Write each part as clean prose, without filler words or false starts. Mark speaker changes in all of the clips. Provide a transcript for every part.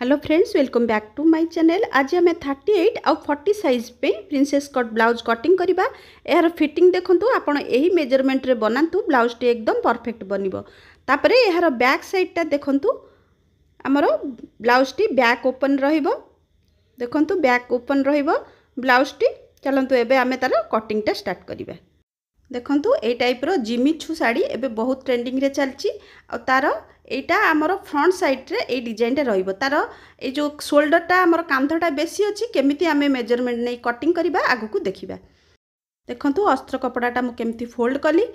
Speaker 1: Hello friends, welcome back to my channel. आज आम 38 आउ 40 साइज पे प्रिंसेस कट ब्लाउज कटिंग करवा। यार फिटिंग देखंतु आपण एही मेजरमेंट रे बनांतु, ब्लाउज टे एकदम परफेक्ट बनिबो। तापरे यार बैक साइड टा देखंतु, हमर ब्लाउज टी बैक ओपन रहिबो। देखंतु बैक ओपन रहिबो ब्लाउज टी। चलंतु एबे आमे तार कटिंग टा स्टार्ट करिबा। देखंतु ए टाइप रो जिमिचू साड़ी एबे बहुत ट्रेंडिंग रे चलची। आ तार एटा आमर फ्रंट साइड रे ए डिजाइन रे रहिबो। तार ए जो शोल्डर टा आमर कांधटा बेसी अछि, केमिति आमे मेजरमेंट नै कटिंग करिबा आगु को देखिबा। देखंतु अस्त्र कपड़ाटा मु केमिति फोल्ड कली।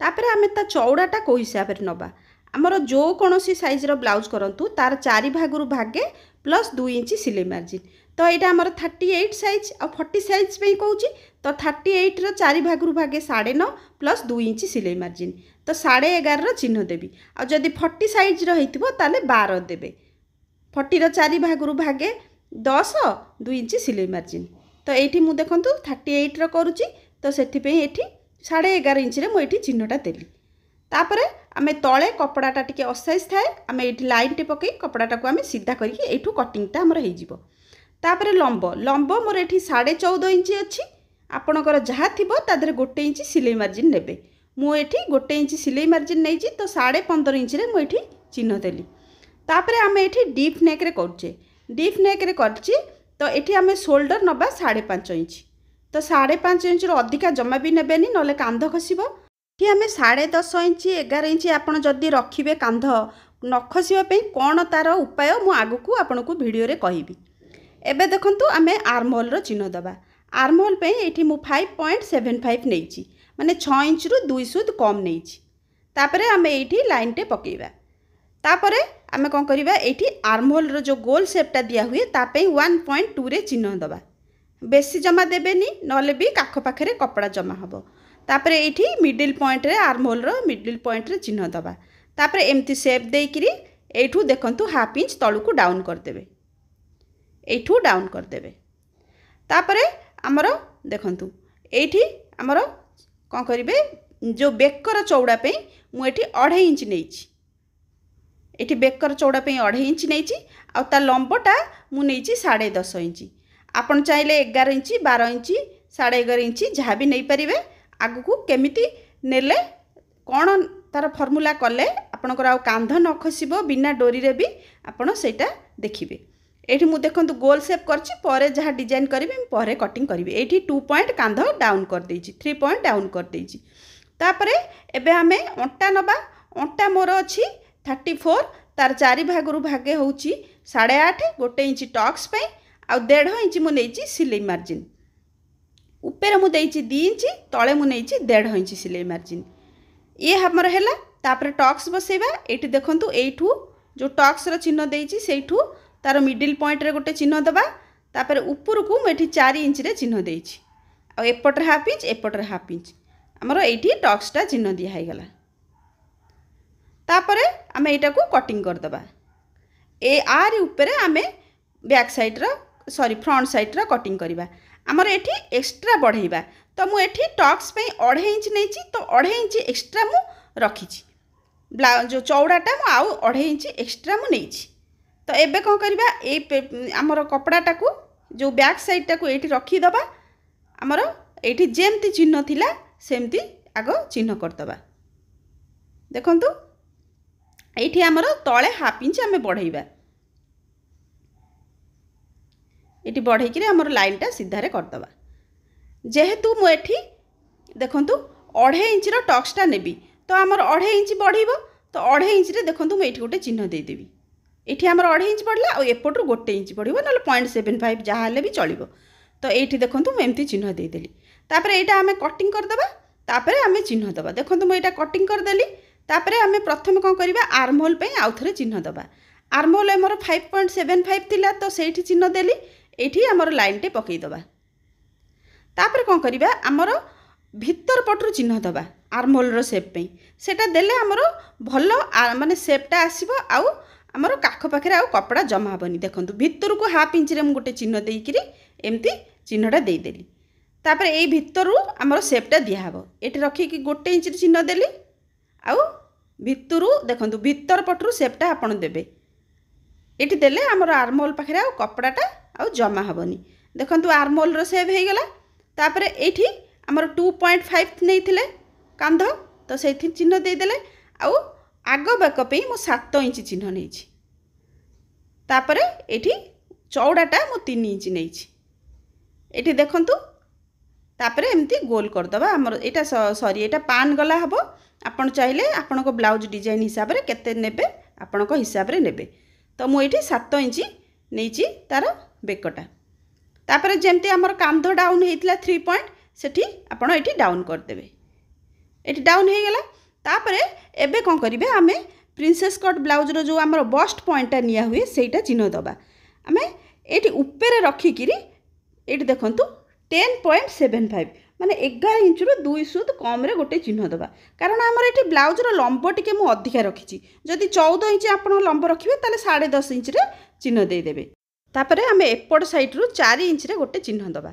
Speaker 1: तापरे आमे ता चौड़ाटा को हिसाब रे नबा। आमर जो कोनोसी साइज रो ब्लाउज करंतु तार 4 भागरु भागे प्लस 2 इंच सिलाई मार्जिन। तो यहाँ आमर 38 साइज आ 40 साइज पे कहूँ। तो 38 रो 4 भागरु भागे 9.5 प्लस 2 इंच सिलाई मार्जिन। तो 11.5 चिन्ह देवी। आ जदि 40 साइज रहिथिबो ताले 12 देबे। 40 रो 4 भागरु भागे 10 2 इंच सिलाई मार्जिन। तो एठी मु देखंतु 38 रो करूची। तो सेठी पे एठी 11.5 इंच रे मु एठी चिन्हटा देली। तापरे आमे तळे कपड़ाटा टिके असाइज थाए, आमे एठी लाइन टे पकई कपड़ाटा को आमे सीधा करके एठू कटिंगटा हमर हे जिवो। तापरे लंब लंब मोर एठी 14.5 इंच अछि। आपणकर जहाँ थिबो ता देहरे 1 इंच सिलाई मार्जिन नेबे। मु एठी 1 इंच सिलाई मार्जिन नै छी। तो 15.5 इंच रे मु एठी चिन्ह देली। तापरे आमे एठी डीप नेक रे करछे। डीप नेक रे करछि। तो एठी आमे शोल्डर नबा 5.5 इंच। तो 5.5 इंच रो अधिका जमा भी नेबेनी, नले कांध खसिबो। कि आमे 10.5 इंच 11 इंच आपण जदि रखिबे कांध न खसिबा पे कोन तार उपाय मु आगु को आपनको वीडियो रे कहिबी। एबे देखंतु आमे आर्महोल रो चिन्ह दबा। आर्महोल पे एठी मु 5.75 नेइची, माने 6 इंच रु 2 सुद कम नेइची। तापरे आमे एठी लाइन टे पकेइबा। तापरे आमे कोन करिबा, एठी आर्महोल रो जो गोल शेपटा दिया हुए ता पे 1.2 रे चिन्ह दबा। बेसी जमा देबेनी, नले भी काख पाखरे कपड़ा जमा हबो। तापरे एठी मिडिल पॉइंट रे आर्महोल रो मिडिल पॉइंट रे चिन्ह दबा। तापरे एमती शेप देइकरी एठू देखंतु हाफ इंच तळु को डाउन कर देबे। एठू डाउन कर देबे। तापरे आमर देखंतु एठी आमर कोन करिवे, जो बेकर चौड़ा पे मु एठी 2.5 इंच नेइची। एठी बेकर चौड़ा पे 2.5 इंच नेइची। आ ता लंबटा मु नेइची 10.5 इंच। आपण चाहिले 11 इंच 12 इंच 11.5 इंच जहाँ भी नहीं पारिबे। आगु को केमिति नेले कोन तार फॉर्मूला कले आपनकर आ कांध न खसिबो, बिना डोरी रे भी आपण सेटा देखिबे। एठी मु देखंतु गोल शेप करछि, परे जहाँ डिजाइन करिबे परे कटिंग करिबे। एठी 2 पॉइंट कांध डाउन कर देइछि, 3 पॉइंट डाउन कर देइछि। तापरे एबे हमें अंटा नबा। अंटा मोर अछि 34, तार 4 भागरु भागे होउछि 8.5, 1 इंच टक्स पे आ 1.5 इंच मु नेइछि सिलाई मार्जिन। ऊपर मु देइछि 2 इंच, तळे मु नेइछि 1.5 इंच सिलाई मार्जिन। ये हमर हैला। तापरे टक्स बसेबा। एठी देखंतु एठू जो टक्स रो चिन्ह देइछि सेठू तार मिडिल पॉइंट रे गोटे चिन्ह दबा। तापरे ऊपर को मु एठी 4 इंच रे चिन्ह देइछि। आ एपट रे हाफ इंच, एपट रे हाफ इंच हमर एठी टक्सटा चिन्ह दिया है गला। तापरे आमे एटा को कटिंग कर दबा। ए आर ऊपर आमे बैक साइड रो सॉरी फ्रंट साइड रो कटिंग करिबा। हमर एठी एक्स्ट्रा बढ़ाइबा। तो मु एठी टक्स पे 2.5 इंच नेइछि। तो 2.5 इंच एक्स्ट्रा मु रखिछि। ब्लाउज जो चौड़ाटा मु आउ 2.5 इंच एक्स्ट्रा मु नेइछि। तो एबे कोन करिबा, ए हमर कपड़ाटा को जो बैक साइड टा को एठी रखी दबा। हमर एठी जेमती चिन्ह थिला सेमती आगो चिन्ह कर दबा। देखंतु एठी हमर तळे हाफ इंच हमें बढ़ाइबा। एठी बढ़ाई कि हमर लाइन टा सीधा रे कर दबा। जेहेतु मु एठी देखंतु 2.5 इंच रो टक्सटा नेबी। तो हमर 2.5 इंच बढ़िबो। तो 2.5 इंच रे देखंतु मु एठी गोटे चिन्ह दे देबी। एठी हमर 2.5 इंच बढ़ला और एपटरु 1 इंच बढ़िबो, नले 0.75 जहाँ हेले भी चलिबो। तो एठी देखंतु मु एमती चिन्ह दे देली। तापरे एटा हमें कटिंग कर दबा। तापरे हमें चिन्ह दबा। देखंतु मु एटा कटिंग कर देली। तापरे हमें प्रथम कोन करिबा, आर्महोल पे आउ थरे चिन्ह दबा। आर्महोल हमर 5.75 थिला। तो सेठी चिन्ह देली। एठी हमर लाइन टे पकई दबा। तापरे कोन करिबा, हमर भीतर पटरु चिन्ह दबा आर्महोल रो शेप पे। सेटा देले हमर भलो माने शेपटा आसीबो। आउ हमर काख पाखरे आउ कपड़ा जमा हबनी। देखंतु भीतर को हाफ इंच रे मु गोटे चिन्ह देइकरी एमती चिन्हटा देई देली। तापरे एई भीतरु हमर शेपटा दिया हबो। एठी रखी कि 1 इंच रे चिन्ह देली। आउ भीतरु देखंतु भीतर पटरु शेपटा आपण देबे। ये देले आमर आर्महोल पाखे आ कपड़ाटा आ जमा हेनी देखु आर्महोल सेव हो गला तापर ये आमर 2.5 नहीं कांध तो से चिन्ह देदेले आग बेकप मु 7 इंच चिन्ह नहीं तापर ये चौड़ाटा मु 3 इंच नहीं ये देखु तापर एमती गोल करदबा आमर एटा सॉरी एटा पान गला हबो आपण चाहिए आपण को ब्लाउज डिजाइन हिसाब रे केते नेबे आपण को हिसाब रे नेबे तो मु एठी 7 इंच नहीं तार बेकटा तापर जेमती आमर कांध डाउन हेतिला 3 पॉइंट सेठी आपण एठी डाउन कर देबे एठी डाउन हे गेला तापर एबे कोन करिवे आमे प्रिंसेस कट ब्लाउज रो जो आमर बस्ट पॉइंटटा निया हुए सेटा चिन्ह दबा आमे एठी ऊपर रखी किरी एठी देखंतु 10.75 माने 11 इंच रो 2 सूद कम रे गोटे चिन्ह दबा कारण आमर एठी ब्लाउज रो लंब टिके मु अधिका रखिची जदि 14 इंच आपण लंब रखिबे ताले 10.5 इंच रे चिन्ह दे देबे तापर आमे एपड साइड रो 4 इंच रे गोटे चिन्ह दबा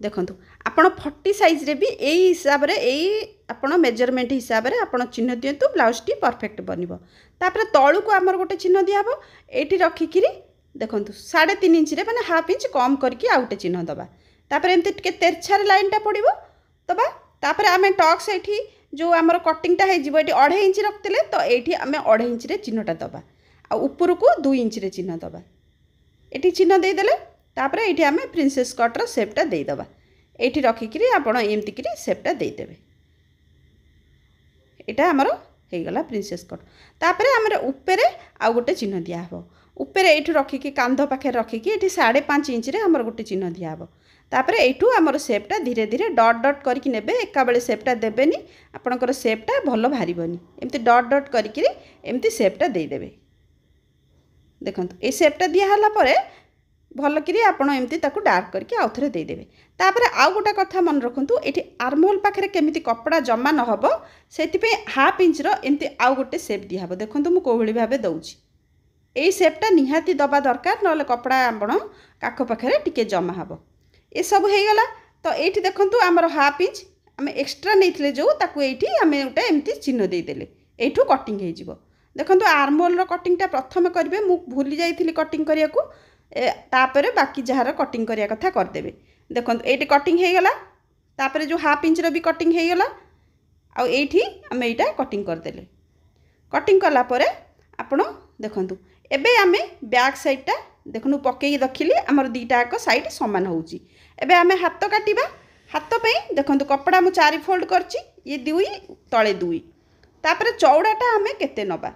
Speaker 1: देखंतु आपण 40 साइज रे भी एई हिसाब रे एई आपण मेजरमेंट हिसाब रे आपण चिन्ह दियंतु ब्लाउज टी परफेक्ट बनिबो तापर तळु को आमर गोटे चिन्ह दियाबो एठी रखी किरी देखंतु 3.5 इंच रे माने हाफ इंच कम करके आउटे चिन्ह दबा तापर एमती टिके तेरछार लाइनटा पड़िबो दबा तापर आमे टक्स एठी जो आमर कटिंगटा हे जिवो एठी 2.5 इंच रखतिले तो एठी आमे 2.5 इंच रे चिन्हटा दबा आ ऊपर को 2 इंच रे चिन्ह दबा एठी चिन्ह दे देले तापर एठी आमे प्रिंसेस कट रो शेपटा दे दबा एठी रखी किरी आपण एमती किरी शेपटा दे देबे एटा आमर हे गला प्रिंसेस कट तापर आमर ऊपर आ गोटे चिन्ह दिया हबो ऊपर एठी रखी कि कांध पाखे रखी कि एठी 5.5 इंच रे आमर गोटे चिन्ह दिया हबो तापर एठू आमर शेपटा धीरे धीरे डॉट डॉट करके नेबे एका बेले शेपटा देबेनी आपनकर शेपटा भलो भारीबनी एमती डॉट डॉट करके एमती शेपटा दे देबे देखंतु ए शेपटा दिया हला परे भल करी आपण एमती ताकू डार्क करके आउ थरे दे देबे तापर आउ गोटा कथा मन रखंतु एठी आर्महोल पाखरे केमिति कपड़ा जमा न हबो सेति पे हाफ इंच रो एमती आउ गोटे शेप दिया हबो देखंतु मु कोभली भाबे दउची एई शेपटा निहाती दबा दरकार नले कपड़ा आपण काख पाखरे टिके जमा हबो ये सब हो गला तो ये देखु आमर हाफ इंच आम एक्सट्रा नहीं जो ताकू ये आम गोटे एमती चिन्ह देदेले यू कटिंग हो देखो आर्महोल कटिंगटा प्रथम करेंगे मु भूली जाइली कटिंग करने को तापर बाकी जार कटिंग करने कथा करदे देखो ये कटिंग हो गला तापर जो हाफ इंच भी कटिंग हो गला आठी आम यहाँ कटिंग करदे कटिंग कलापर आपण देखु एबे आमे बैक साइडटा देखु पकई रखिली आमर दीटा एक साइड सामान होउची एबे आमे हाथ काटिबा हाथ पे देखंतु कपड़ा मु 4 फोल्ड करची ये 2 तले 2 तापर चौड़ाटा आमे केते नबा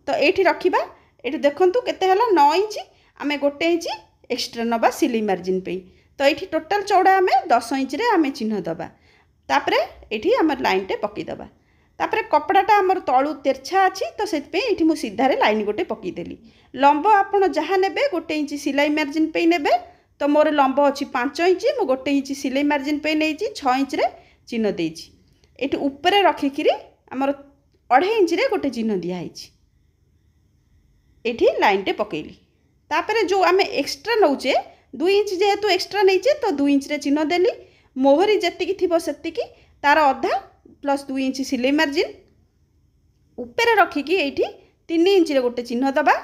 Speaker 1: तो एठी रखिबा एठी देखंतु केते हला 9 इंच आमे गोटे इंच एक्स्ट्रा नबा सिलाई मार्जिन पे तो एठी टोटल चौड़ा आमे 10 इंच रे आमे चिन्ह दबा तापर एठी आमर लाइन टे पकई दबा तापर कपड़ाटा आमर तळु तेरछा अच्छी तो से ये मुझे सीधारे लाइन गोटे पकईदेली लंब आपड़ जहाँ ने गोटे इंच सिलाई मार्जिन पे नेबे तो मोर लंब अच्छी 5 इंच मु गोटे इंच सिलाई मार्जिन पे नहीं 6 इंच रे चिन्ह देछि एठी ऊपर रखिकी आमर 2.5 इंच रे गोटे चिन्ह दिखाई एठी लाइन टे पकईली तापर जो आम एक्सट्रा नौचे 2 इंच जेहेतु एक्सट्रा नहीं तो 2 इंच रे चिन्ह देली मोहरी जेतिकी थिबो सेतिकी तार अधा प्लस 2 इंच सिलाई मार्जिन ऊपर रखिकी एठी 3 इंच रे गोटे चिन्ह दबा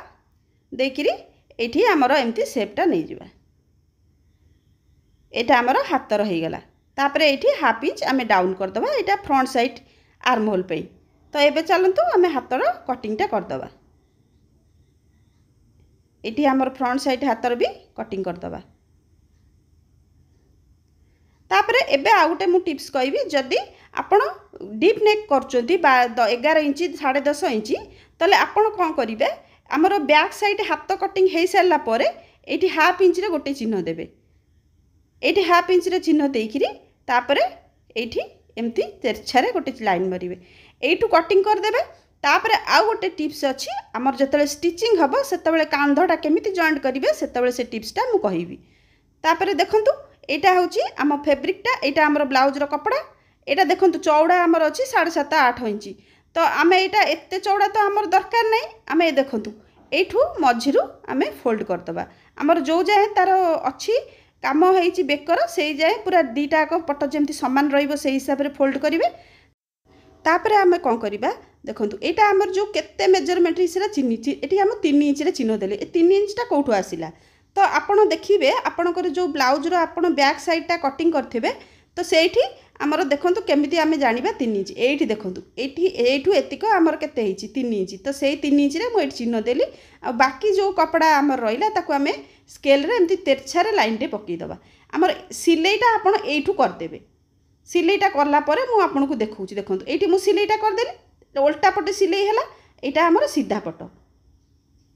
Speaker 1: देकिरी एठी आमर एमती शेपटा नहीं जिबा एटा आमर हाथ रही गला तापर एठी हाफ इंच आमे डाउन कर दबा एटा फ्रंट साइड आर्महोल पे तो एबे चलंतु आमे हाथर कटिंगटा कर दबा एठी आमर फ्रंट साइड हाथर भी कटिंग कर दबा तापर एबे आ गोटे मु टिप्स कहबी जदि आपण डीप नेक करचोंती 11 इंच 10.5 इंच तले आपण कोन करिवे आमर बैक साइड हाथ कटिंग हो सारा पर ये हाफ इंच रे गोटे चिन्ह देवे ये हाफ इंच रे चिन्ह देकिरी तापर एठी एमती तेरछारे गोटे लाइन मारे यू कटिंग करदे तापर आउ गोटे टिप्स अच्छी आमर जिते स्टिचिंग हम से कांधटा केमिति जॉइंट करेंगे से टिप्सटा मु कहबी तापर देखंतु एटा होची आम फैब्रिकटा एटा आमर ब्लाउजर कपड़ा एटा देखंतु चौड़ा आमर अच्छी 7.5-8 इंच तो आम यहाँ एत चौड़ा तो आमर दरकार नहीं आम देखंतु एठू मझिरु आम फोल्ड करदबा आमर जो जाए तार अच्छी काम होइची बेकर से जाए पूरा दीटा पट जमती सामान रहिबो से हिसाब रे फोल्ड करिवे तापर आम कौन करिबा देखो यहाँ आमर जो केते मेजरमेंट से चिन्ह ये आम 3 इंच चिन्ह देले 3 इंचटा कौटू आसला तो आपड़ देखिए आपणकर जो ब्लाउजर आप बैक साइडटा कटिंग करते तो सेठी आमर देखो केमी आम जाना 3 इंच ये देखो ये एतिक आमर के 3 इंच तो से 3 इंच मुझे चिन्ह देली आ बाकी जो कपड़ा आमर रहा आम स्केल एमती तेरछार लाइन टे पकईदबा आमर सिलेटा आपड़ यू करदे सिलेटा कलापर मुझे देखा देखो ये मुझे सिलेटा करदेली उल्टा पटे सिलाई है यहाँ आमर सीधा पट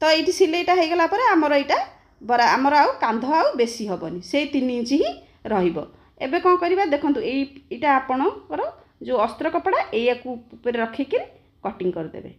Speaker 1: तो ये सिलेटा हो गला आमर यहाँ बरा आमर आउ कांध आउ बेसी हेनी से 3 इंच ही रबे कौन करवा देखो यहाँ आपणकर जो अस्त्र कपड़ा या रखिक कटिंग करदे।